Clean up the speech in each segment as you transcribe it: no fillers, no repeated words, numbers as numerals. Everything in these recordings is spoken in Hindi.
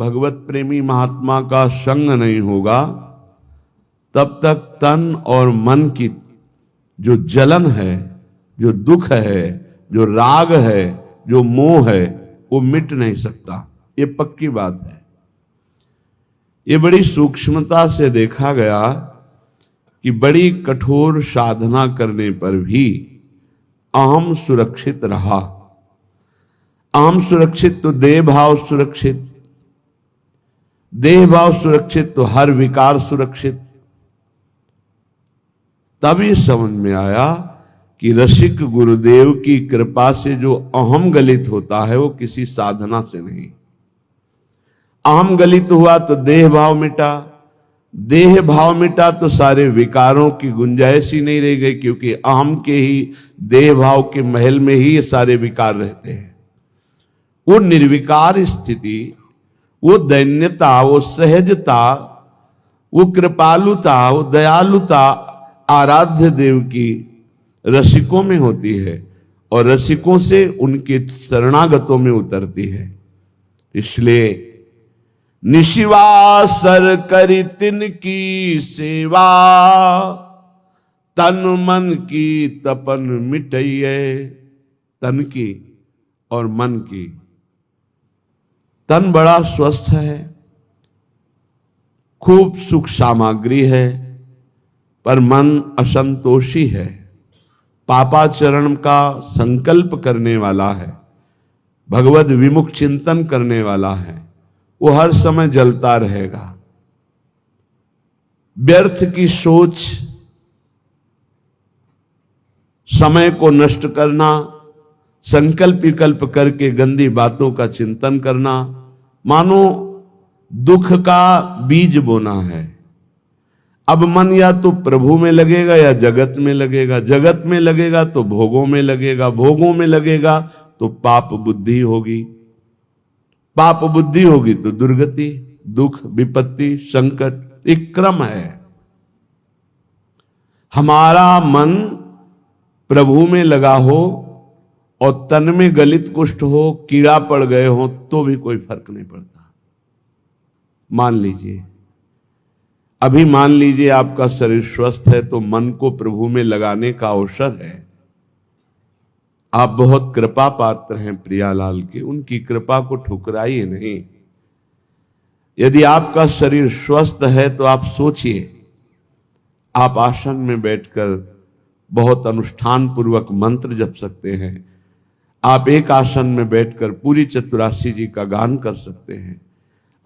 भगवत प्रेमी महात्मा का संग नहीं होगा तब तक तन और मन की जो जलन है, जो दुख है, जो राग है, जो मोह है, वो मिट नहीं सकता। ये पक्की बात है। ये बड़ी सूक्ष्मता से देखा गया कि बड़ी कठोर साधना करने पर भी अहम सुरक्षित रहा। अहम सुरक्षित तो देह भाव सुरक्षित, देह भाव सुरक्षित तो हर विकार सुरक्षित। तब ये समझ में आया कि रसिक गुरुदेव की कृपा से जो अहम गलित होता है वो किसी साधना से नहीं। अहम गलित हुआ तो देह भाव मिटा, देह भाव मिटा तो सारे विकारों की गुंजाइश ही नहीं रह गई, क्योंकि अहम के ही देह भाव के महल में ही ये सारे विकार रहते हैं। वो निर्विकार स्थिति, वो दैन्यता, वो सहजता, वो कृपालुता, वो दयालुता आराध्य देव की रसिकों में होती है और रसिकों से उनके शरणागतों में उतरती है। इसलिए निशिवासर करी तिनकी सेवा, तन मन की तपन मिटइये। तन की और मन की। तन बड़ा स्वस्थ है, खूब सुख सामग्री है, पर मन असंतोषी है, पापाचरण का संकल्प करने वाला है, भगवद विमुख चिंतन करने वाला है। वो हर समय जलता रहेगा। व्यर्थ की सोच, समय को नष्ट करना, संकल्प विकल्प करके गंदी बातों का चिंतन करना, मानो दुख का बीज बोना है। अब मन या तो प्रभु में लगेगा या जगत में लगेगा, जगत में लगेगा तो भोगों में लगेगा, भोगों में लगेगा तो पाप बुद्धि होगी, पाप बुद्धि होगी तो दुर्गति, दुख, विपत्ति, संकट, एक क्रम है। हमारा मन प्रभु में लगा हो और तन में गलित कुष्ठ हो, कीड़ा पड़ गए हो, तो भी कोई फर्क नहीं पड़ता। मान लीजिए, अभी मान लीजिए आपका शरीर स्वस्थ है तो मन को प्रभु में लगाने का अवसर है। आप बहुत कृपा पात्र हैं प्रियालाल की, उनकी कृपा को ठुकराइए नहीं। यदि आपका शरीर स्वस्थ है तो आप सोचिए, आप आसन में बैठकर बहुत अनुष्ठान पूर्वक मंत्र जप सकते हैं। आप एक आसन में बैठकर पूरी चतुरासी जी का गान कर सकते हैं।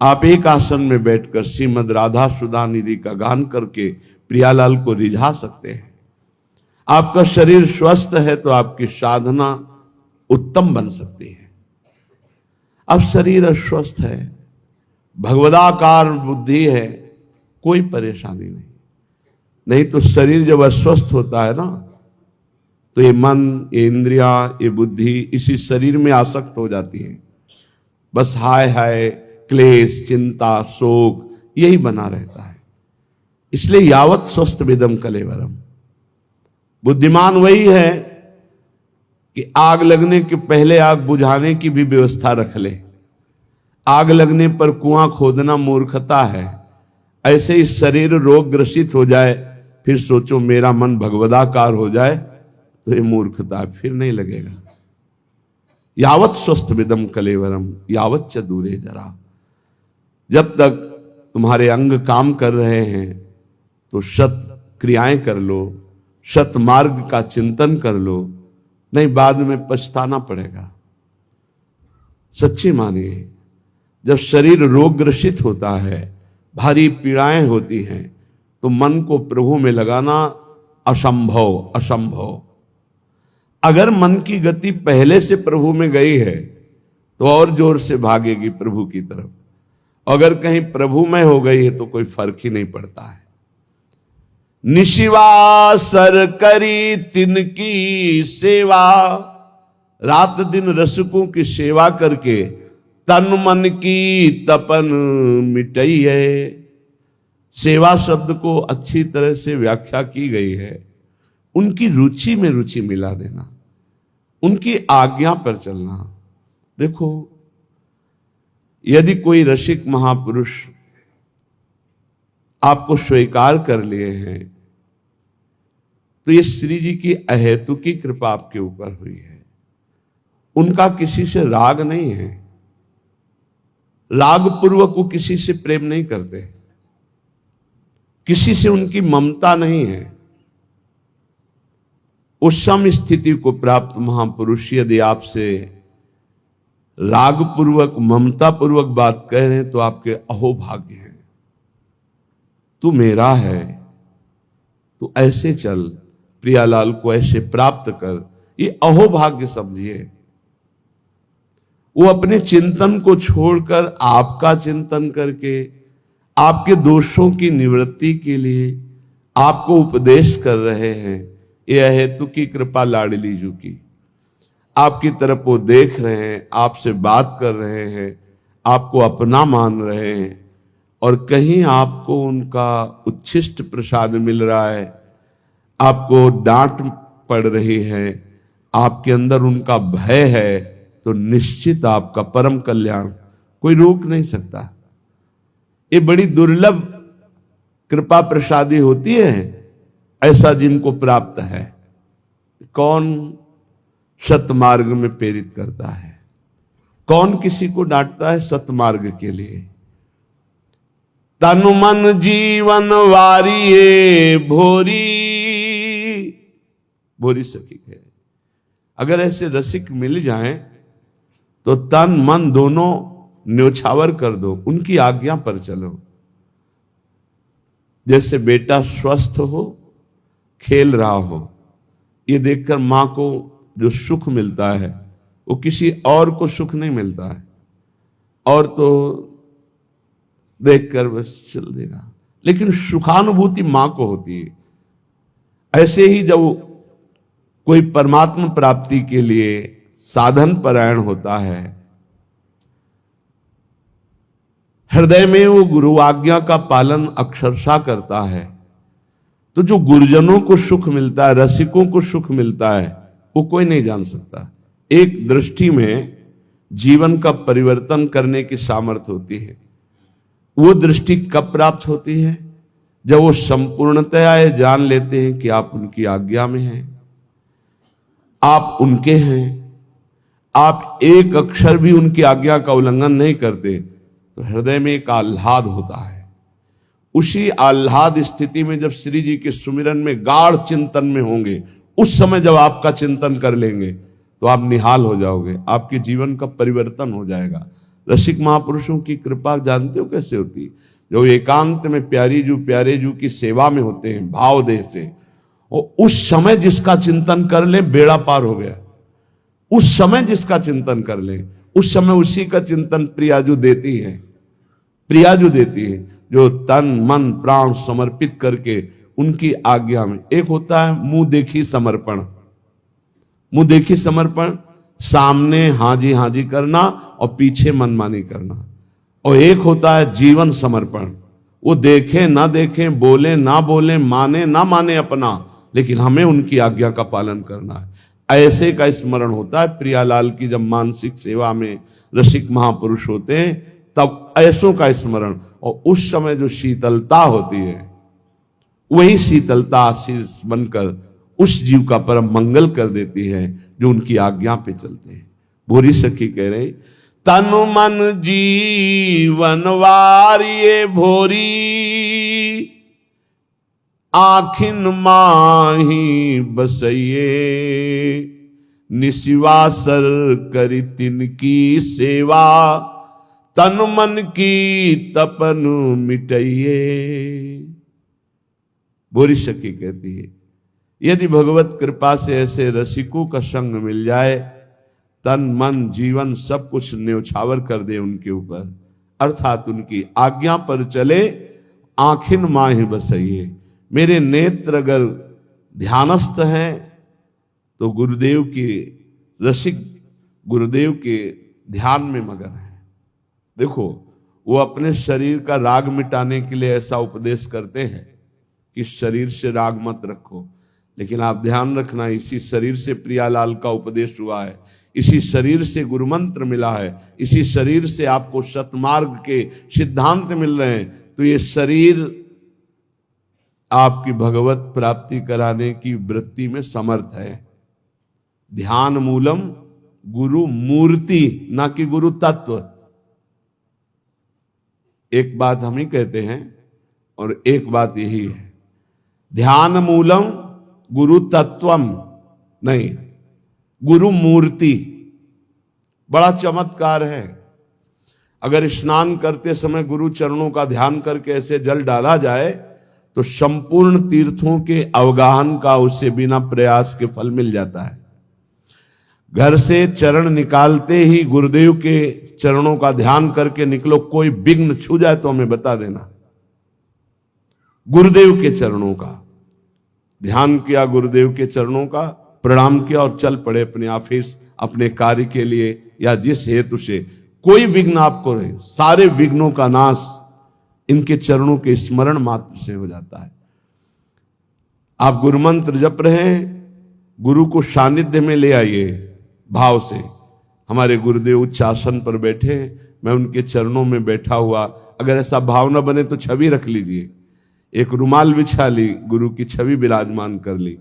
आप एक आसन में बैठकर श्रीमद राधा सुधा निधि का गान करके प्रियालाल को रिझा सकते हैं। आपका शरीर स्वस्थ है तो आपकी साधना उत्तम बन सकती है। अब शरीर अस्वस्थ है, भगवदाकार बुद्धि है, कोई परेशानी नहीं। नहीं तो शरीर जब अस्वस्थ होता है ना, तो ये मन, ये इंद्रियां, ये बुद्धि इसी शरीर में आसक्त हो जाती है। बस हाय हाय, क्लेश, चिंता, शोक यही बना रहता है। इसलिए यावत स्वस्थ विदम कलेवरम। बुद्धिमान वही है कि आग लगने के पहले आग बुझाने की भी व्यवस्था रख ले। आग लगने पर कुआं खोदना मूर्खता है। ऐसे ही शरीर रोग ग्रसित हो जाए, फिर सोचो मेरा मन भगवदाकार हो जाए, तो ये मूर्खता, फिर नहीं लगेगा। यावत स्वस्थ विदम कलेवरम यावत च दूरे जरा। जब तक तुम्हारे अंग काम कर रहे हैं तो सत क्रियाएं कर लो, सत मार्ग का चिंतन कर लो, नहीं बाद में पछताना पड़ेगा। सच्ची मानिए, जब शरीर रोग ग्रसित होता है, भारी पीड़ाएं होती हैं, तो मन को प्रभु में लगाना असंभव, असंभव। अगर मन की गति पहले से प्रभु में गई है तो और जोर से भागेगी प्रभु की तरफ। अगर कहीं प्रभु में हो गई है तो कोई फर्क ही नहीं पड़ता है। निशिवासर करी तिनकी सेवा, रात दिन रसिकों की सेवा करके तन मन की तपन मिटई है। सेवा शब्द को अच्छी तरह से व्याख्या की गई है, उनकी रुचि में रुचि मिला देना, उनकी आज्ञा पर चलना। देखो, यदि कोई रसिक महापुरुष आपको स्वीकार कर लिए हैं तो ये श्री जी की अहेतुकी कृपा आपके ऊपर हुई है। उनका किसी से राग नहीं है, राग पूर्वक वो किसी से प्रेम नहीं करते, किसी से उनकी ममता नहीं है। उस सम स्थिति को प्राप्त महापुरुष यदि आपसे राग पूर्वक ममता पूर्वक बात कह रहे हैं तो आपके अहोभाग्य हैं। तू मेरा है, तू ऐसे चल, प्रियालाल को ऐसे प्राप्त कर, ये अहोभाग्य समझिए। वो अपने चिंतन को छोड़कर आपका चिंतन करके आपके दोषों की निवृत्ति के लिए आपको उपदेश कर रहे हैं। यह हेतु की कृपा लाडली जू की, आपकी तरफ वो देख रहे हैं, आपसे बात कर रहे हैं, आपको अपना मान रहे हैं, और कहीं आपको उनका उच्छिष्ट प्रसाद मिल रहा है, आपको डांट पड़ रही है, आपके अंदर उनका भय है, तो निश्चित आपका परम कल्याण कोई रोक नहीं सकता। ये बड़ी दुर्लभ कृपा प्रसादी होती है, ऐसा जिनको प्राप्त है। कौन सतमार्ग में प्रेरित करता है, कौन किसी को डांटता है सतमार्ग के लिए। तन मन जीवन वारिये भोरी, भोरी सखी है। अगर ऐसे रसिक मिल जाएं तो तन मन दोनों न्योछावर कर दो, उनकी आज्ञा पर चलो। जैसे बेटा स्वस्थ हो, खेल रहा हो, ये देखकर मां को जो सुख मिलता है वो किसी और को सुख नहीं मिलता है, और तो देखकर बस चल देगा, लेकिन सुखानुभूति मां को होती है। ऐसे ही जब कोई परमात्मा प्राप्ति के लिए साधन परायण होता है, हृदय में वो गुरु आज्ञा का पालन अक्षरशः करता है, तो जो गुरुजनों को सुख मिलता है, रसिकों को सुख मिलता है, वो कोई नहीं जान सकता। एक दृष्टि में जीवन का परिवर्तन करने की सामर्थ्य होती है। वो दृष्टि कब प्राप्त होती है? जब वो संपूर्णतया ये जान लेते हैं कि आप उनकी आज्ञा में हैं, आप उनके हैं, आप एक अक्षर भी उनकी आज्ञा का उल्लंघन नहीं करते, तो हृदय में एक आह्लाद होता है। उसी आह्लाद स्थिति में जब श्री जी के सुमिरन में गाढ़ चिंतन में होंगे, उस समय जब आपका चिंतन कर लेंगे तो आप निहाल हो जाओगे, आपके जीवन का परिवर्तन हो जाएगा। रसिक महापुरुषों की कृपा जानते हो कैसे होती है? जो एकांत में प्यारे जू की सेवा में होते हैं भाव देह से, और उस समय जिसका चिंतन कर ले बेड़ा पार हो गया। उस समय जिसका चिंतन कर ले, उस समय उसी का चिंतन प्रियाजू देती है। प्रियाजू देती है जो तन मन प्राण समर्पित करके उनकी आज्ञा में। एक होता है मुंह देखी समर्पण, मुंह देखी समर्पण, सामने हाजी हाजी करना और पीछे मनमानी करना। और एक होता है जीवन समर्पण, वो देखे ना देखे, बोले ना बोले, माने ना माने अपना, लेकिन हमें उनकी आज्ञा का पालन करना है। ऐसे का स्मरण होता है प्रियालाल की। जब मानसिक सेवा में रसिक महापुरुष होते हैं तब ऐसों का स्मरण, और उस समय जो शीतलता होती है वही शीतलता आशीष बनकर उस जीव का परम मंगल कर देती है जो उनकी आज्ञा पे चलते हैं। भोरी सखी कह रहे, तन मन जीवन वारिये भोरी, आखिन माही बसइये, निशिवासर करी तिनकी सेवा, तन मन की तपन मिटइये। भोरी सखी कहती है, यदि भगवत कृपा से ऐसे रसिकों का संग मिल जाए, तन मन जीवन सब कुछ न्योछावर कर दे उनके ऊपर, अर्थात उनकी आज्ञा पर चले, आखिन माही बसइये। मेरे नेत्र अगर ध्यानस्थ हैं तो गुरुदेव की रसिक गुरुदेव के ध्यान में मगन है। देखो, वो अपने शरीर का राग मिटाने के लिए ऐसा उपदेश करते हैं कि शरीर से राग मत रखो, लेकिन आप ध्यान रखना, इसी शरीर से प्रियालाल का उपदेश हुआ है इसी शरीर से गुरु मंत्र मिला है, इसी शरीर से आपको सतमार्ग के सिद्धांत मिल रहे हैं, तो ये शरीर आपकी भगवत प्राप्ति कराने की वृत्ति में समर्थ है। ध्यान मूलम गुरु मूर्ति, ना कि गुरु तत्व। एक बात हम ही कहते हैं और एक बात यही है, ध्यान मूलम गुरु तत्वम नहीं, गुरु मूर्ति। बड़ा चमत्कार है। अगर स्नान करते समय गुरु चरणों का ध्यान करके ऐसे जल डाला जाए तो संपूर्ण तीर्थों के अवगाहन का उसे बिना प्रयास के फल मिल जाता है। घर से चरण निकालते ही गुरुदेव के चरणों का ध्यान करके निकलो, कोई विघ्न छू जाए तो हमें बता देना। गुरुदेव के चरणों का ध्यान किया, गुरुदेव के चरणों का प्रणाम किया और चल पड़े अपने ऑफिस, अपने कार्य के लिए या जिस हेतु से। कोई विघ्न आपको रहे, सारे विघ्नों का नाश इनके चरणों के स्मरण मात्र से हो जाता है। आप गुरु मंत्र जप रहे हैं, गुरु को सानिध्य में ले आइए भाव से। हमारे गुरुदेव उच्च आसन पर बैठे हैं, मैं उनके चरणों में बैठा हुआ, अगर ऐसा भाव न बने तो छवि रख लीजिए, एक रुमाल बिछा ली, गुरु की छवि विराजमान कर ली।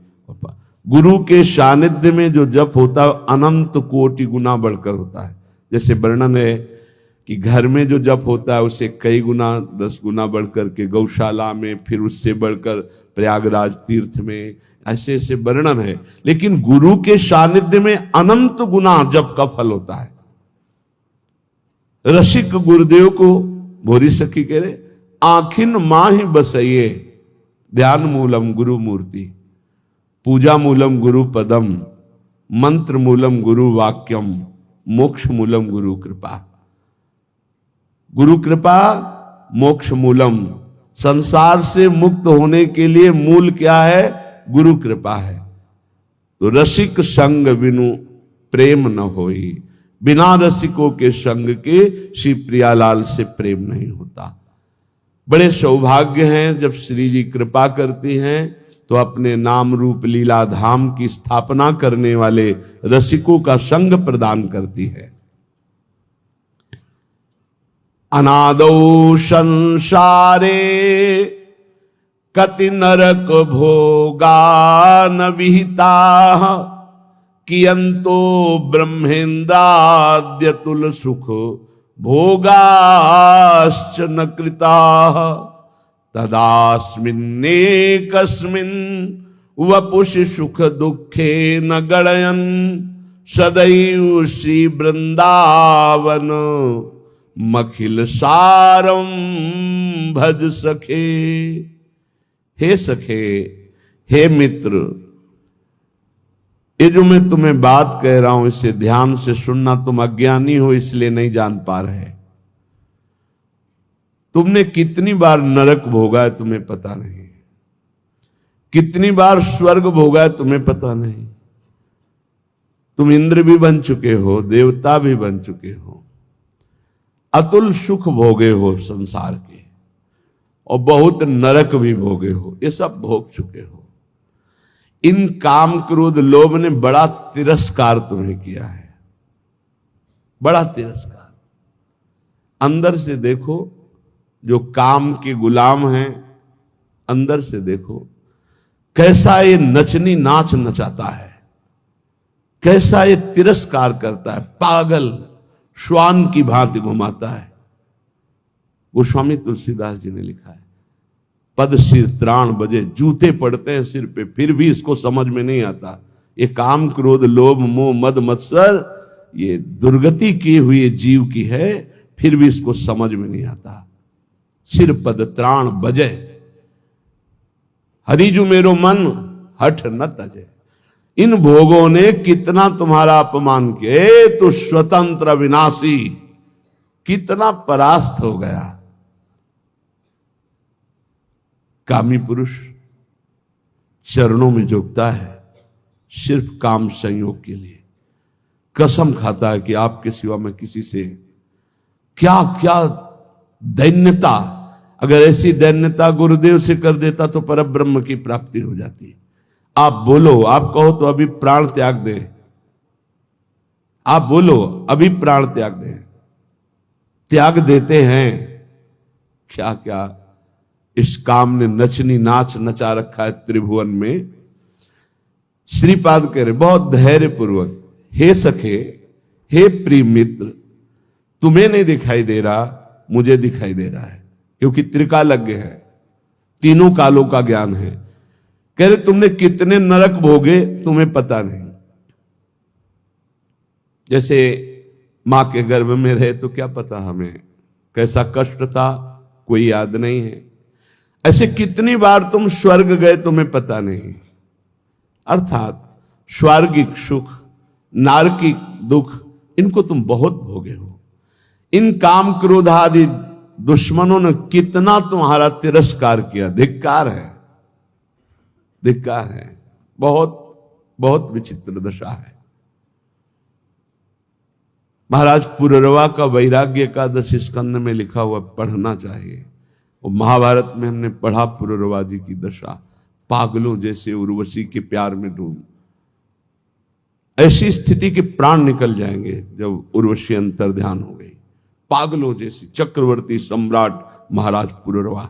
गुरु के सानिध्य में जो जप होता है अनंत कोटि गुना बढ़कर होता है। जैसे वर्णन है कि घर में जो जप होता है उसे कई गुना 10 गुना बढ़कर के गौशाला में, फिर उससे बढ़कर प्रयागराज तीर्थ में, ऐसे ऐसे वर्णन है। लेकिन गुरु के सानिध्य में अनंत गुना जप का फल होता है। रसिक गुरुदेव को भोरी सखी कह रहे, आखिन माही बसइये, ध्यान मूलम गुरु मूर्ति, पूजा मूलम गुरु पदम, मंत्र मूलम गुरु वाक्यम, मोक्ष मूलम गुरु कृपा। गुरु कृपा मोक्ष मूलम, संसार से मुक्त होने के लिए मूल क्या है? गुरु कृपा है। तो रसिक संग बिनु प्रेम न होई, बिना रसिकों के संग के श्री प्रियालाल से प्रेम नहीं होता। बड़े सौभाग्य हैं जब श्री जी कृपा करती हैं तो अपने नाम रूप लीला धाम की स्थापना करने वाले रसिकों का संग प्रदान करती है। अनादौ संसारे कति नरक भोगा न विहिता, कियंतो ब्रह्मेन्द्राद्यतुल सुख भोगाश्च न कृता, तदास्मिन्नेकस्मिन् वपुषि सुख दुखे न गणयन्, सदैव श्री वृंदावन मखिल सारम भज सखे। हे सखे, हे मित्र, ये जो मैं तुम्हें बात कह रहा हूं इसे ध्यान से सुनना। तुम अज्ञानी हो इसलिए नहीं जान पा रहे। तुमने कितनी बार नरक भोगा है तुम्हें पता नहीं, कितनी बार स्वर्ग भोगा है तुम्हें पता नहीं। तुम इंद्र भी बन चुके हो, देवता भी बन चुके हो, अतुल सुख भोगे हो संसार के, और बहुत नरक भी भोगे हो। ये सब भोग चुके हो। इन काम क्रोध लोभ ने बड़ा तिरस्कार तुम्हें किया है, बड़ा तिरस्कार। अंदर से देखो, जो काम के गुलाम हैं, अंदर से देखो कैसा ये नचनी नाच नचाता है, कैसा ये तिरस्कार करता है, पागल श्वान की भांति घुमाता है। गोस्वामी तुलसीदास जी ने लिखा है, पद सिर त्राण बजे, जूते पड़ते हैं सिर पे, फिर भी इसको समझ में नहीं आता। ये काम क्रोध लोभ मोह मद मत्सर ये दुर्गति किए हुए जीव की है, फिर भी इसको समझ में नहीं आता। सिर पद त्राण बजे, हरिजु मेरो मन हठ न तजे। इन भोगों ने कितना तुम्हारा अपमान किया, तो स्वतंत्र विनाशी कितना परास्त हो गया। कामी पुरुष चरणों में झुकता है सिर्फ काम संयोग के लिए, कसम खाता है कि आपके सिवा मैं किसी से क्या क्या दैन्यता, अगर ऐसी दैन्यता गुरुदेव से कर देता तो परब्रह्म की प्राप्ति हो जाती। आप बोलो, आप कहो तो अभी प्राण त्याग दे, आप बोलो अभी प्राण त्याग दें, त्याग देते हैं। क्या क्या इस काम ने नचनी नाच नचा रखा है त्रिभुवन में। श्रीपाद कह रहे बहुत धैर्य पूर्वक, हे सखे, हे प्रिय मित्र, तुम्हें नहीं दिखाई दे रहा, मुझे दिखाई दे रहा है, क्योंकि त्रिकालज्ञ है, तीनों कालों का ज्ञान है। कह रहे तुमने कितने नरक भोगे तुम्हें पता नहीं। जैसे मां के गर्भ में रहे तो क्या पता हमें कैसा कष्ट था, कोई याद नहीं है। ऐसे कितनी बार तुम स्वर्ग गए तुम्हें पता नहीं। अर्थात स्वर्गिक सुख, नारकिक दुख, इनको तुम बहुत भोगे हो। इन काम क्रोध आदि दुश्मनों ने कितना तुम्हारा तिरस्कार किया। धिक्कार है, धिक्कार है। बहुत बहुत विचित्र दशा है। महाराज पुररवा का वैराग्य एकादश स्कंद में लिखा हुआ पढ़ना चाहिए। और महाभारत में हमने पढ़ा पुररवा जी की दशा, पागलों जैसे उर्वशी के प्यार में डूब। ऐसी स्थिति के प्राण निकल जाएंगे जब उर्वशी अंतर ध्यान हो गई। पागलों जैसी चक्रवर्ती सम्राट महाराज पुररवा,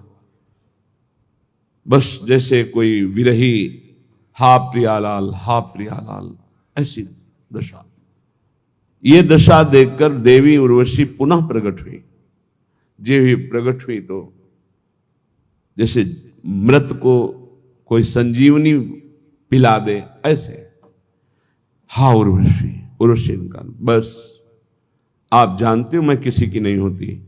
बस जैसे कोई विरही, हा प्रियालाल, हा प्रियालाल, ऐसी दशा। ये दशा देखकर देवी उर्वशी पुनः प्रकट हुई। जे हुई प्रकट हुई तो जैसे मृत को कोई संजीवनी पिला दे, ऐसे हा उर्वशी, उर्वशी का बस आप जानते हो मैं किसी की नहीं होती,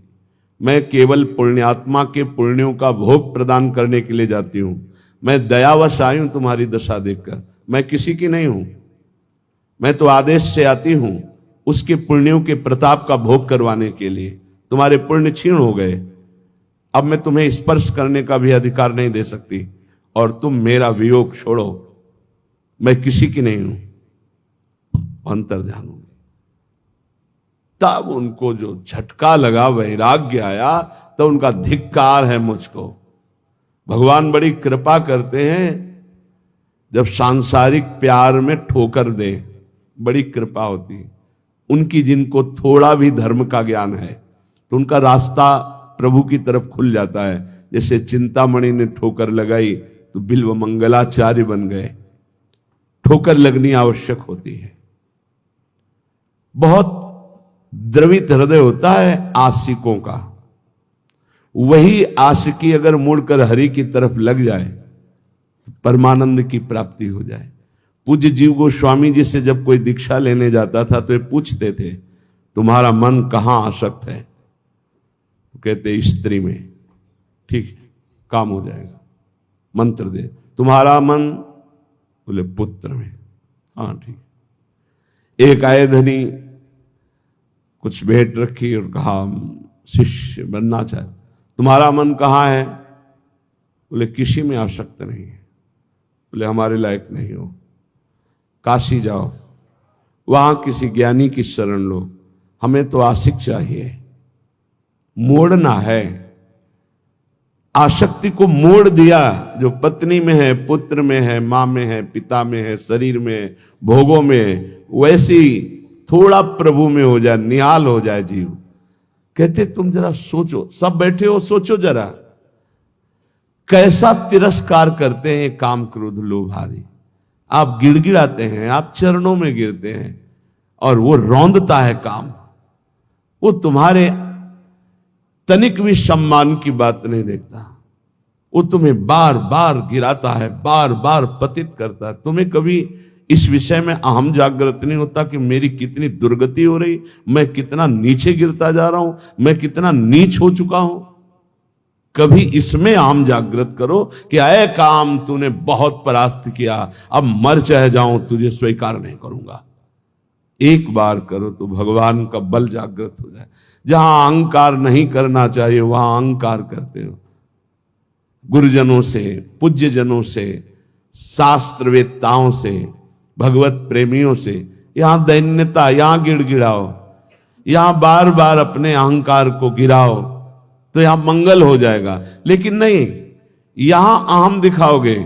मैं केवल पुण्यात्मा के पुण्यों का भोग प्रदान करने के लिए जाती हूं। मैं दयावश आई हूं तुम्हारी दशा देखकर, मैं किसी की नहीं हूं। मैं तो आदेश से आती हूं उसके पुण्यों के प्रताप का भोग करवाने के लिए। तुम्हारे पुण्य क्षीण हो गए, अब मैं तुम्हें स्पर्श करने का भी अधिकार नहीं दे सकती, और तुम मेरा वियोग छोड़ो, मैं किसी की नहीं हूं। अंतर ध्यान हो। तब उनको जो झटका लगा, वैराग्य आया, तो उनका धिक्कार है मुझको। भगवान बड़ी कृपा करते हैं जब सांसारिक प्यार में ठोकर दे, बड़ी कृपा होती है उनकी। जिनको थोड़ा भी धर्म का ज्ञान है तो उनका रास्ता प्रभु की तरफ खुल जाता है। जैसे चिंतामणि ने ठोकर लगाई तो बिल्व मंगलाचार्य बन गए। ठोकर लगनी आवश्यक होती है। बहुत द्रवित हृदय होता है आशिकों का, वही आशिकी अगर मुड़कर हरि की तरफ लग जाए तो परमानंद की प्राप्ति हो जाए। पूज्य जीव गोस्वामी जी से जब कोई दीक्षा लेने जाता था तो ये पूछते थे तुम्हारा मन कहां आसक्त है? तो कहते स्त्री में। ठीक है, काम हो जाएगा। मंत्र दे, तुम्हारा मन? बोले पुत्र में। हाँ ठीक। एक आए धनी, कुछ भेंट रखी और कहा शिष्य बनना चाहे, तुम्हारा मन कहाँ है? बोले किसी में आसक्त नहीं है। बोले हमारे लायक नहीं हो, काशी जाओ, वहां किसी ज्ञानी की शरण लो, हमें तो आशिक चाहिए। मोड़ना है, आसक्ति को मोड़ दिया। जो पत्नी में है, पुत्र में है, मां में है, पिता में है, शरीर में, भोगों में, वैसी थोड़ा प्रभु में हो जाए, निहाल हो जाए जीव। कहते तुम जरा सोचो, सब बैठे हो, सोचो जरा कैसा तिरस्कार करते हैं काम क्रोध लोभ आदि। आप गिड़गिड़ाते हैं, आप चरणों में गिरते हैं, और वो रौंदता है काम। वो तुम्हारे तनिक भी सम्मान की बात नहीं देखता। वो तुम्हें बार बार गिराता है, बार बार पतित करता है। तुम्हें कभी इस विषय में अहम जागृत नहीं होता कि मेरी कितनी दुर्गति हो रही, मैं कितना नीचे गिरता जा रहा हूं, मैं कितना नीच हो चुका हूं। कभी इसमें अहम जागृत करो कि अय काम तूने बहुत परास्त किया, अब मर चाहे जाऊं तुझे स्वीकार नहीं करूंगा। एक बार करो तो भगवान का बल जागृत हो जाए। जहां अहंकार नहीं करना चाहिए वहां अहंकार करते हो। गुरुजनों से, पूज्य जनों से, शास्त्रवेत्ताओं से, भगवत प्रेमियों से यहां दैन्यता, यहां गिड़गिड़ाओ, यहां बार बार अपने अहंकार को गिराओ तो यहां मंगल हो जाएगा। लेकिन नहीं, यहां अहम दिखाओगे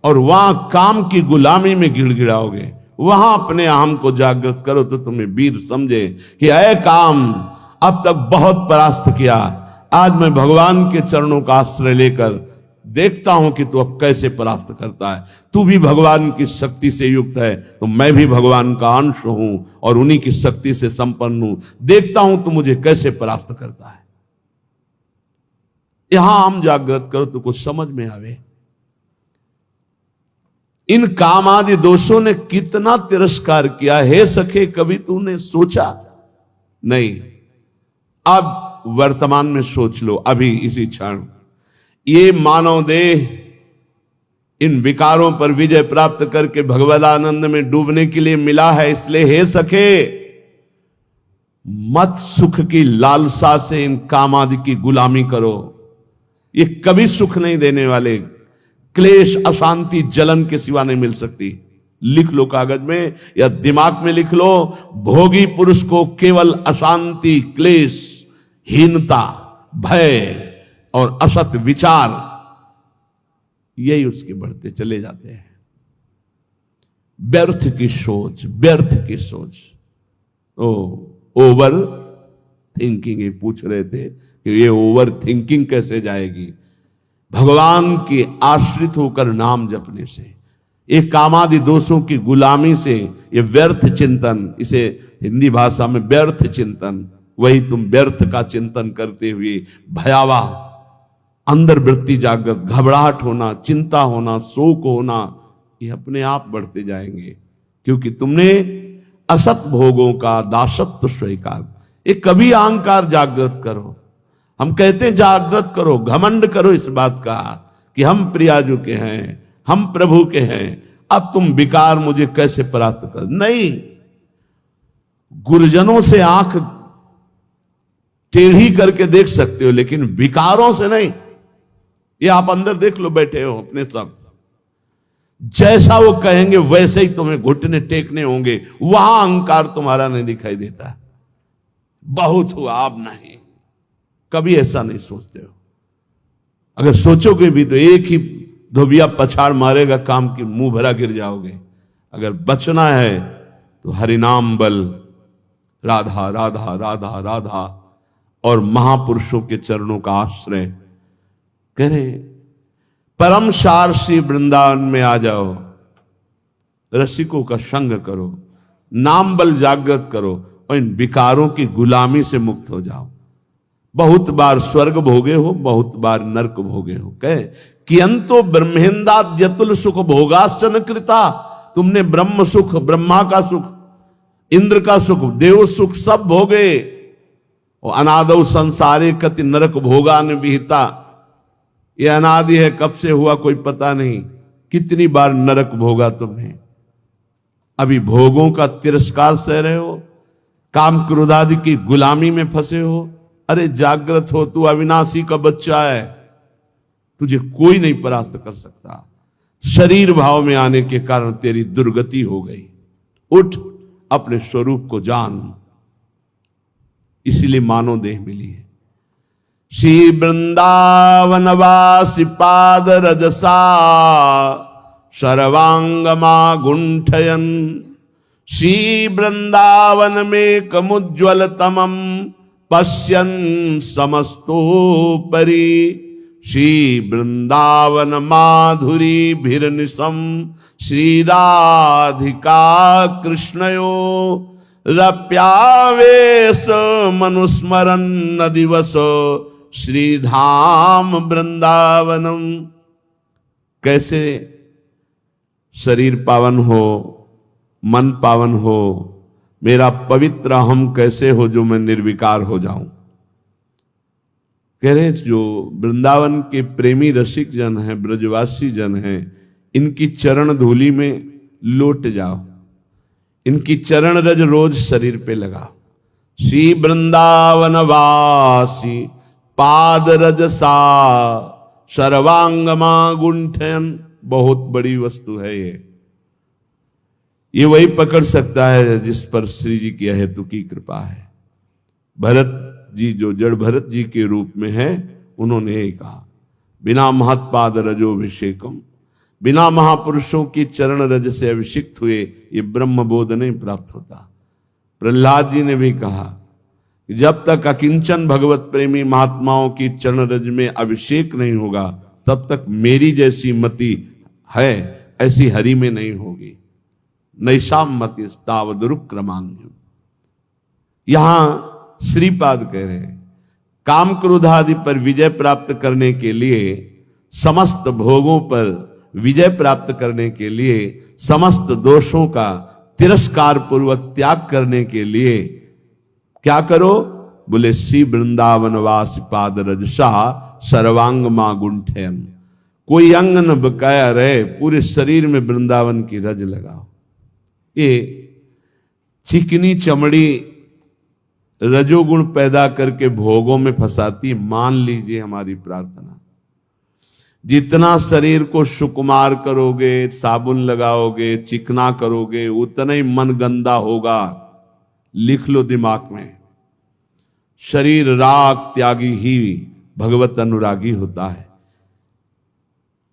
और वहां काम की गुलामी में गिड़गिड़ाओगे, वहां अपने आम को जागृत करो तो तुम्हें वीर समझे कि अय काम, अब तक बहुत परास्त किया, आज मैं भगवान के चरणों का आश्रय लेकर देखता हूं कि तू अब कैसे परास्त करता है। तू भी भगवान की शक्ति से युक्त है, तो मैं भी भगवान का अंश हूं और उन्हीं की शक्ति से संपन्न हूं। देखता हूं तू मुझे कैसे परास्त करता है। यहां हम जागृत करो तो कुछ समझ में आवे। इन काम आदि दोषों ने कितना तिरस्कार किया, हे सखे कभी तूने सोचा? नहीं। अब वर्तमान में सोच लो, अभी इसी क्षण। ये मानव देह इन विकारों पर विजय प्राप्त करके भगवदानंद में डूबने के लिए मिला है। इसलिए हे सखे, मत सुख की लालसा से इन काम आदि की गुलामी करो। ये कभी सुख नहीं देने वाले, क्लेश, अशांति, जलन के सिवा नहीं मिल सकती। लिख लो कागज में या दिमाग में लिख लो, भोगी पुरुष को केवल अशांति, क्लेश, हीनता, भय और असत विचार, यही उसके बढ़ते चले जाते हैं। व्यर्थ की सोच, व्यर्थ की सोच। ओवर थिंकिंग, ये पूछ रहे थे कि ये ओवर थिंकिंग कैसे जाएगी? भगवान के आश्रित होकर नाम जपने से, एक कामादि दोषों की गुलामी से, ये व्यर्थ चिंतन, इसे हिंदी भाषा में व्यर्थ चिंतन, वही तुम व्यर्थ का चिंतन करते हुए भयावह अंदर वृत्ति जागृत, घबराहट होना, चिंता होना, शोक होना, ये अपने आप बढ़ते जाएंगे, क्योंकि तुमने असत भोगों का दासत्व स्वीकार। एक कभी अहंकार जागृत करो। हम कहते हैं जागृत करो, घमंड करो इस बात का कि हम प्रियाजू के हैं, हम प्रभु के हैं, अब तुम विकार मुझे कैसे परास्त कर। नहीं, गुरुजनों से आंख टेढ़ी करके देख सकते हो, लेकिन विकारों से नहीं। ये आप अंदर देख लो, बैठे हो अपने सब, जैसा वो कहेंगे वैसे ही तुम्हें घुटने टेकने होंगे। वहां अहंकार तुम्हारा नहीं दिखाई देता। बहुत हुआ, अब नहीं। कभी ऐसा नहीं सोचते हो। अगर सोचोगे भी तो एक ही धोबिया पछाड़ मारेगा, काम की मुंह भरा गिर जाओगे। अगर बचना है तो हरिनाम बल, राधा राधा राधा राधा और महापुरुषों के चरणों का आश्रय करें। परम सार श्री वृंदावन में आ जाओ, रसिकों का संग करो, नाम बल जागृत करो और इन विकारों की गुलामी से मुक्त हो जाओ। बहुत बार स्वर्ग भोगे हो, बहुत बार नरक भोगे हो। कहे कि अंतो ब्रह्मेंदाद्यतुल सुख भोगाश्चन कृता। तुमने ब्रह्म सुख, ब्रह्मा का सुख, इंद्र का सुख, देव सुख सब भोगे। और अनादौ संसारे कति नरक भोगान विहिता। ये अनादि है, कब से हुआ कोई पता नहीं। कितनी बार नरक भोगा तुमने। अभी भोगों का तिरस्कार सह रहे हो, काम क्रोध आदि की गुलामी में फंसे हो। अरे जागृत हो, तू अविनाशी का बच्चा है, तुझे कोई नहीं परास्त कर सकता। शरीर भाव में आने के कारण तेरी दुर्गति हो गई। उठ, अपने स्वरूप को जान। इसीलिए मानव देह मिली है। श्री वृंदावनवासी पाद रजसा सर्वांगमा गुंठयन। श्री वृंदावन में कमुज्ज्वल तमम पश्यन समस्तोपरि। श्री वृंदावन माधुरी भिर्निशम श्री राधिका कृष्णयो रप्यावेश मनुस्मरन न दिवस श्रीधाम वृंदावनम। कैसे शरीर पावन हो, मन पावन हो, मेरा पवित्र हम कैसे हो जो मैं निर्विकार हो जाऊं। कह रहे जो वृंदावन के प्रेमी रसिक जन हैं, ब्रजवासी जन हैं, इनकी चरण धूलि में लौट जाओ। इनकी चरण रज रोज शरीर पे लगाओ। श्री वृंदावन वासी पाद रजसा सर्वांगमा गुंठन। बहुत बड़ी वस्तु है ये वही पकड़ सकता है जिस पर श्री जी की अहेतु की कृपा है। भरत जी जो जड़ भरत जी के रूप में है, उन्होंने कहा बिना महत्पाद रजोभिषेकम बिना महापुरुषों की चरण रज से अभिषिक्त हुए ये ब्रह्म बोध नहीं प्राप्त होता। प्रहलाद जी ने भी कहा जब तक अकिंचन भगवत प्रेमी महात्माओं की चरण रज में अभिषेक नहीं होगा तब तक मेरी जैसी मति है ऐसी हरि में नहीं होगी। नैषाम मति तावदुरुक्रमांग। यहां श्रीपाद कह रहे हैं काम क्रोध आदि पर विजय प्राप्त करने के लिए, समस्त भोगों पर विजय प्राप्त करने के लिए, समस्त दोषों का तिरस्कार पूर्वक त्याग करने के लिए क्या करो? बोले श्री वृंदावन वास पाद रजसा सर्वांग मां गुंठन। कोई अंग न बकाया रहे, पूरे शरीर में वृंदावन की रज लगाओ। ये चिकनी चमड़ी रजोगुण पैदा करके भोगों में फंसाती। मान लीजिए हमारी प्रार्थना, जितना शरीर को सुकुमार करोगे, साबुन लगाओगे, चिकना करोगे, उतना ही मन गंदा होगा। लिख लो दिमाग में, शरीर राग त्यागी ही भगवत अनुरागी होता है।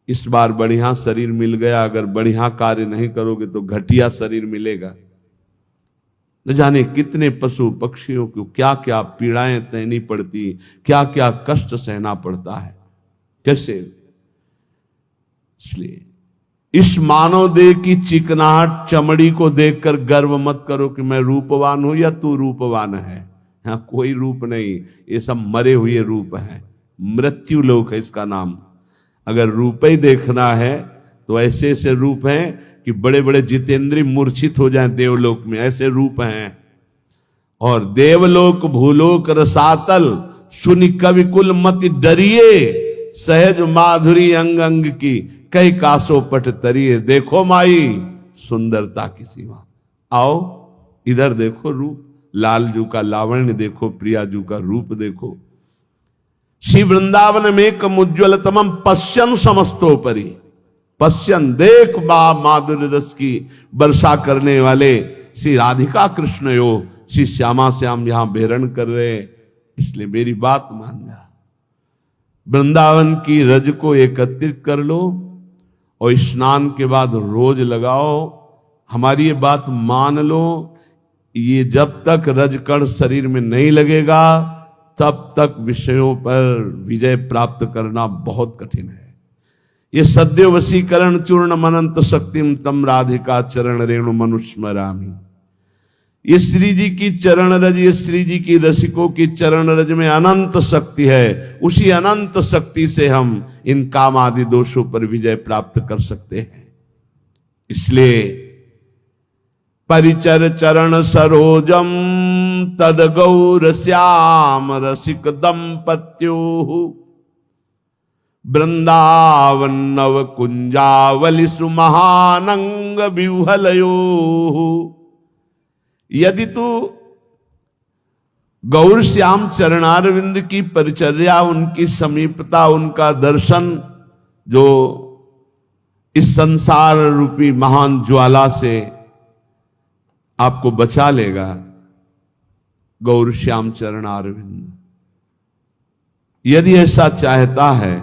इस बार बढ़िया शरीर मिल गया, अगर बढ़िया कार्य नहीं करोगे तो घटिया शरीर मिलेगा। न जाने कितने पशु पक्षियों को क्या क्या पीड़ाएं सहनी पड़ती, क्या क्या कष्ट सहना पड़ता है, कैसे। इसलिए इस मानव देह की चिकनाहट चमड़ी को देखकर गर्व मत करो कि मैं रूपवान हूं या तू रूपवान है। यहां कोई रूप नहीं, ये सब मरे हुए रूप हैं। मृत्यु लोक है इसका नाम। अगर रूप ही देखना है तो ऐसे ऐसे रूप हैं कि बड़े बड़े जितेंद्री मूर्छित हो जाएं देवलोक में, ऐसे रूप हैं। और देवलोक भूलोक रसातल सुनि कवि कुल मति डरिए, सहज माधुरी अंग अंग की कई कासो पट तरिए। देखो माई सुंदरता की सीमा। आओ इधर देखो रूप, लालजू का लावण्य देखो, प्रियाजू का रूप देखो। श्री वृंदावन में कम उज्ज्वल तमम पश्यन समस्तोपरि। पश्यन देख बा माधुर्य रस की वर्षा करने वाले श्री राधिका कृष्ण यो श्री श्यामा श्याम यहां बेहरण कर रहे। इसलिए मेरी बात मान जा, वृंदावन की रज को एकत्रित कर लो और स्नान के बाद रोज लगाओ। हमारी ये बात मान लो, ये जब तक रजकण शरीर में नहीं लगेगा तब तक विषयों पर विजय प्राप्त करना बहुत कठिन है। ये सद्य वशीकरण चूर्ण मनंत शक्तिम तम राधिका चरण रेणु मनुस्मरामी। ये श्री जी की चरण रज, ये श्री जी की रसिकों की चरण रज में अनंत शक्ति है। उसी अनंत शक्ति से हम इन काम आदि दोषों पर विजय प्राप्त कर सकते हैं। इसलिए परिचर चरण सरोजम तद गौर श्याम रसिक दंपत्यो वृंदावन नव कुंजावली सुमहानंग विह्वलयो। यदि तू गौर श्याम चरणारविंद की परिचर्या, उनकी समीपता, उनका दर्शन जो इस संसार रूपी महान ज्वाला से आपको बचा लेगा, गौर श्याम चरणारविंद, यदि ऐसा चाहता है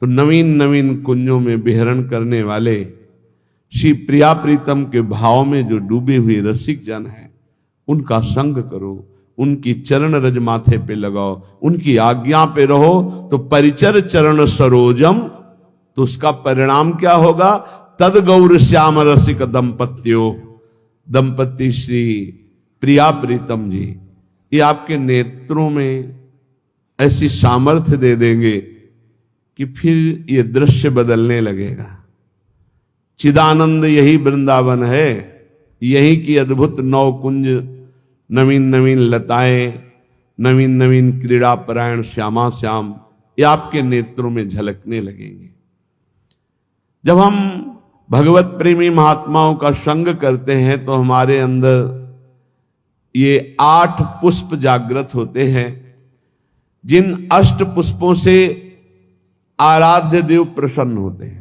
तो नवीन नवीन कुंजों में विहरण करने वाले श्री प्रिया प्रीतम के भाव में जो डूबे हुए रसिक जन हैं उनका संग करो, उनकी चरण रज माथे पे लगाओ, उनकी आज्ञा पे रहो। तो परिचर चरण सरोजम, तो उसका परिणाम क्या होगा? तद गौर श्याम रसिक दंपत्यो, दंपति श्री प्रिया प्रीतम जी, ये आपके नेत्रों में ऐसी सामर्थ्य दे देंगे कि फिर ये दृश्य बदलने लगेगा। चिदानंद यही वृंदावन है, यही की अद्भुत नौ कुंज, नवीन नवीन लताएं, नवीन नवीन क्रीड़ा परायण श्यामा श्याम, ये आपके नेत्रों में झलकने लगेंगे। जब हम भगवत प्रेमी महात्माओं का संग करते हैं तो हमारे अंदर ये 8 पुष्प जागृत होते हैं, जिन 8 पुष्पों से आराध्य देव प्रसन्न होते हैं।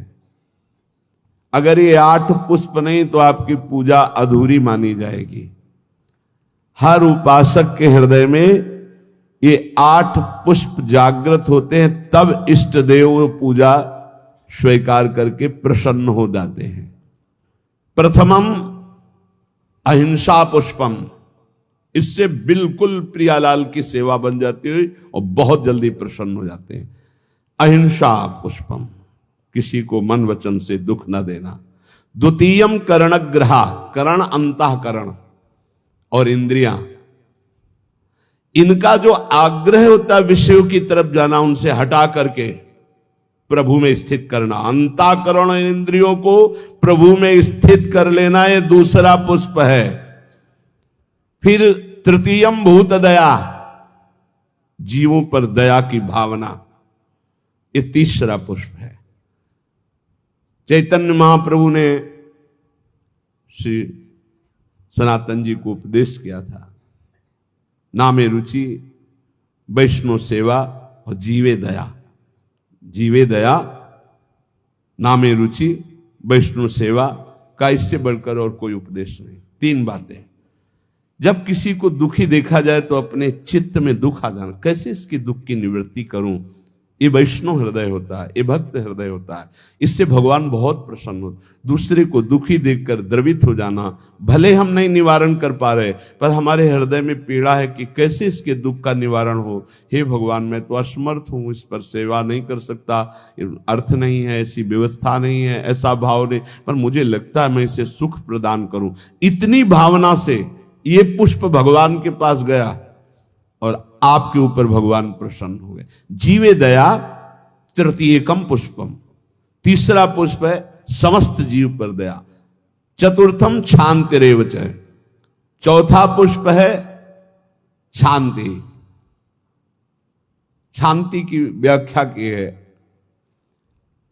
अगर ये 8 पुष्प नहीं तो आपकी पूजा अधूरी मानी जाएगी। हर उपासक के हृदय में ये 8 पुष्प जागृत होते हैं, तब इष्ट देव पूजा स्वीकार करके प्रसन्न हो जाते हैं। प्रथमम अहिंसा पुष्पम, इससे बिल्कुल प्रियालाल की सेवा बन जाती है और बहुत जल्दी प्रसन्न हो जाते हैं। अहिंसा पुष्पम, किसी को मन वचन से दुख न देना। द्वितीयम करणग्रहा, करण अंतःकरण और इंद्रियां, इनका जो आग्रह होता है विषयों की तरफ जाना, उनसे हटा करके प्रभु में स्थित करना। अंतःकरण इंद्रियों को प्रभु में स्थित कर लेना, ये दूसरा पुष्प है। फिर तृतीयम भूत दया, जीवों पर दया की भावना, ये तीसरा पुष्प है। चैतन्य महाप्रभु ने श्री सनातन जी को उपदेश किया था, नामे रुचि, वैष्णव सेवा और जीवे दया। जीवे दया, नामे रुचि, वैष्णव सेवा का इससे बढ़कर और कोई उपदेश नहीं। तीन बातें। जब किसी को दुखी देखा जाए तो अपने चित्त में दुख आ जाना, कैसे इसकी दुख की निवृत्ति करूं, ये वैष्णव हृदय होता है, ये भक्त हृदय होता है। इससे भगवान बहुत प्रसन्न होते। दूसरे को दुखी देखकर द्रवित हो जाना, भले हम नहीं निवारण कर पा रहे, पर हमारे हृदय में पीड़ा है कि कैसे इसके दुख का निवारण हो। हे भगवान, मैं तो असमर्थ हूं, इस पर सेवा नहीं कर सकता, अर्थ नहीं है, ऐसी व्यवस्था नहीं है, ऐसा भाव नहीं, पर मुझे लगता है मैं इसे सुख प्रदान करूं। इतनी भावना से ये पुष्प भगवान के पास गया और आपके ऊपर भगवान प्रसन्न हुए। जीवे दया तृतीयकम पुष्पम, तीसरा पुष्प है समस्त जीव पर दया। चतुर्थम शांतिरेव च, चौथा पुष्प है शांति। शांति की व्याख्या की है,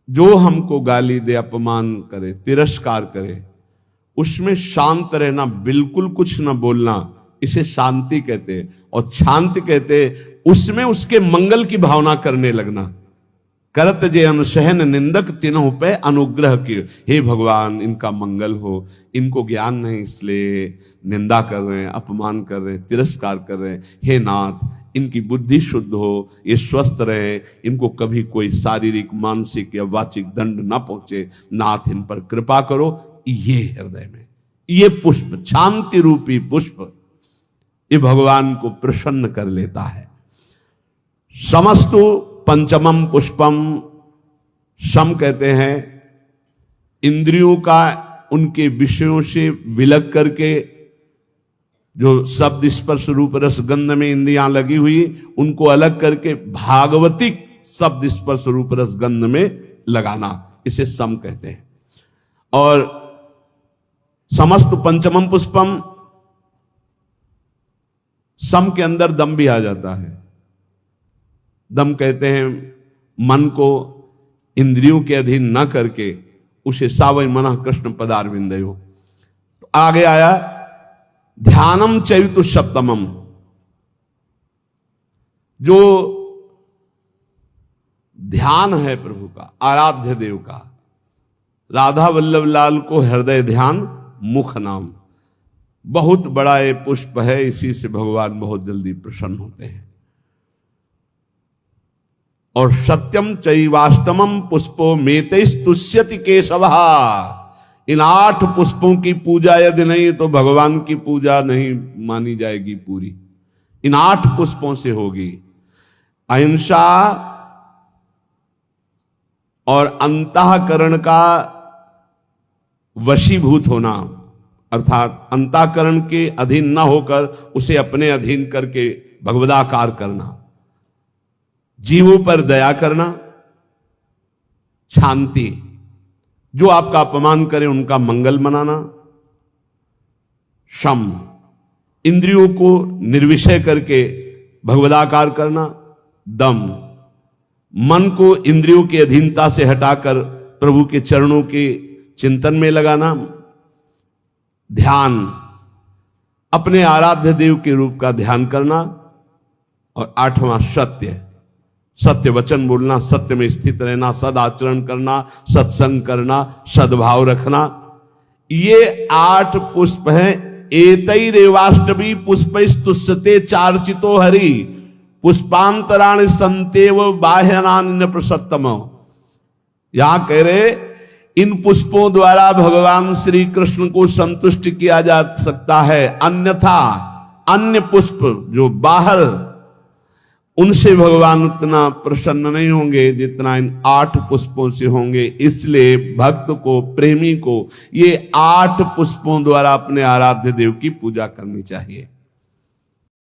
जो हमको गाली दे, अपमान करे, तिरस्कार करे, उसमें शांत रहना, बिल्कुल कुछ न बोलना, इसे शांति कहते हैं। और शांति कहते उसमें उसके मंगल की भावना करने लगना। करत जे अनुसहन निंदक तिन्हों पे अनुग्रह की, हे भगवान इनका मंगल हो, इनको ज्ञान नहीं इसलिए निंदा कर रहे हैं, अपमान कर रहे हैं, तिरस्कार कर रहे हैं। हे नाथ इनकी बुद्धि शुद्ध हो, ये स्वस्थ रहे, इनको कभी कोई शारीरिक मानसिक या वाचिक दंड ना पहुंचे, नाथ इन पर कृपा करो। ये हृदय में ये पुष्प, शांति रूपी पुष्प, ये भगवान को प्रसन्न कर लेता है। समस्तु पंचमम पुष्पम, सम कहते हैं इंद्रियों का उनके विषयों से विलग करके, जो शब्द स्पर्श रूप रस गंध में इंद्रियां लगी हुई, उनको अलग करके भागवतिक शब्द स्पर्श रूप रस गंध में लगाना, इसे सम कहते हैं। और समस्त पंचमम पुष्पम, सम के अंदर दम भी आ जाता है। दम कहते हैं मन को इंद्रियों के अधीन न करके उसे सावय मनः कृष्ण पदारविंदयो। तो आगे आया ध्यानम चैतु सप्तमम, जो ध्यान है प्रभु का, आराध्य देव का। राधा वल्लभ लाल को हृदय ध्यान मुख नाम, बहुत बड़ा ये पुष्प है, इसी से भगवान बहुत जल्दी प्रसन्न होते हैं। और सत्यम चैवाष्टमम पुष्पो मेतैस्तुष्यति केशवः, इन 8 पुष्पों की पूजा यदि नहीं तो भगवान की पूजा नहीं मानी जाएगी पूरी। इन 8 पुष्पों से होगी। अहिंसा और अंतःकरण का वशीभूत होना, अर्थात अंतःकरण के अधीन ना होकर उसे अपने अधीन करके भगवदाकार करना। जीवों पर दया करना। शांति, जो आपका अपमान करे उनका मंगल मनाना। शम, इंद्रियों को निर्विषय करके भगवदाकार करना। दम, मन को इंद्रियों की अधीनता से हटाकर प्रभु के चरणों के चिंतन में लगाना। ध्यान, अपने आराध्य देव के रूप का ध्यान करना। और 8वां सत्य, सत्य वचन बोलना, सत्य में स्थित रहना, सदाचरण करना, सत्संग करना, सद्भाव रखना। ये 8 पुष्प हैं। एतैरेवाष्टमी पुष्पैस्तुष्यते चार्चितो हरि, पुष्पांतराणि संतेव बाह्यनानि न प्रसत्तम। यहां कह रहे इन पुष्पों द्वारा भगवान श्री कृष्ण को संतुष्ट किया जा सकता है, अन्यथा अन्य पुष्प जो बाहर, उनसे भगवान उतना प्रसन्न नहीं होंगे जितना इन 8 पुष्पों से होंगे। इसलिए भक्त को, प्रेमी को ये 8 पुष्पों द्वारा अपने आराध्य देव की पूजा करनी चाहिए।